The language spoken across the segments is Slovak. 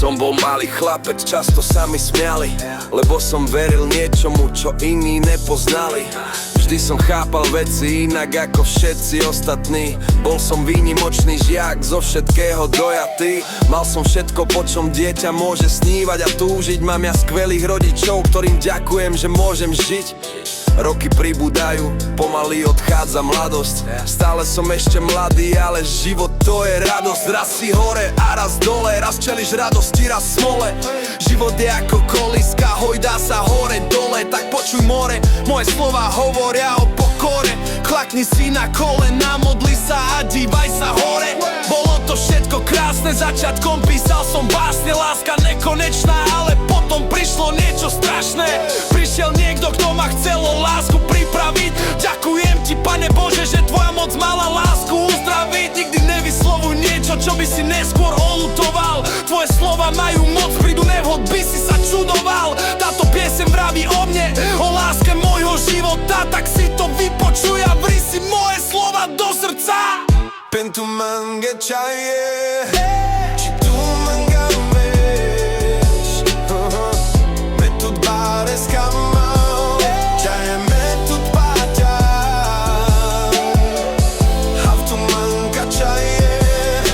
Som bol malý chlapec, často sa mi smiali, lebo som veril niečomu, čo iní nepoznali. Vždy som chápal veci inak ako všetci ostatní. Bol som výnimočný žiak, zo všetkého dojatý. Mal som všetko, po čom dieťa môže snívať a túžiť. Mám ja skvelých rodičov, ktorým ďakujem, že môžem žiť. Roky pribúdajú, pomaly odchádza mladosť. Stále som ešte mladý, ale život to je radosť. Raz si hore a raz dole, raz čeliš radosti, raz smole. Život je ako kolíska, hojdá sa hore dole. Tak počuj more, moje slova hovoria o pokore. Klakni si na kolena, modli sa a dívaj sa hore. Bolo to všetko krásne, začiatkom písal som básne. Láska nekonečná, ale potom prišlo niečo strašné. Prišiel niekto, kto ma chcel o lásku pripraviť. Ďakujem ti, Pane Bože, že tvoja moc mala lásku uzdraviť. Nikdy nevyslovuj niečo, čo by si neskôr oľutoval. Tvoje slova majú moc, prídu nevhod, by si sa čudoval. Táto pieseň vraví o mne, o láske môjho života. Tak si to vypočuj a vri si moje slova do srdca. Pentru manga chahiye, ci tu manga mesh, me tut bares kamau, chahiye me tut paja. Have tu manga chahiye,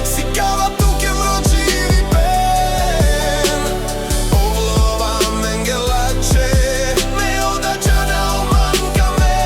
si kava tu ke mroči pen, ovlova mengelache, me oda jana o manga me.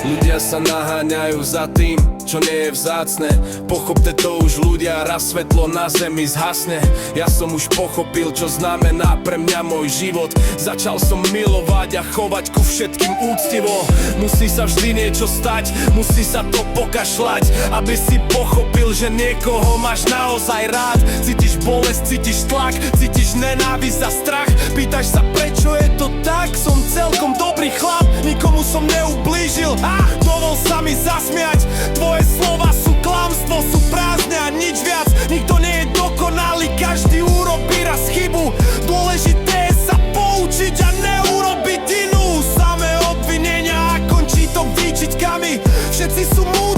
Ľudia sa naháňajú za tým, čo nie je vzácne. Pochopte to už ľudia, raz svetlo na zemi zhasne. Ja som už pochopil, čo znamená pre mňa môj život. Začal som milovať a chovať ku všetkým úctivo. Musí sa vždy niečo stať, musí sa to pokašľať, aby si pochopil, že niekoho máš naozaj rád. Cítiš bolesť, cítiš tlak, cítiš nenávisť a strach. Pýtaš sa, prečo je to tak? Som celkom dobrý chlap, nikomu som neublížil. Dovol sa mi zasmiať, tvoje slova sú klamstvo, sú prázdne a nič viac. Nikto nie je dokonalý, každý urobí raz chybu. Dôležité je sa poučiť a neurobiť inú. Samé obvinenia a končí to výčitkami. Všetci sú múdri,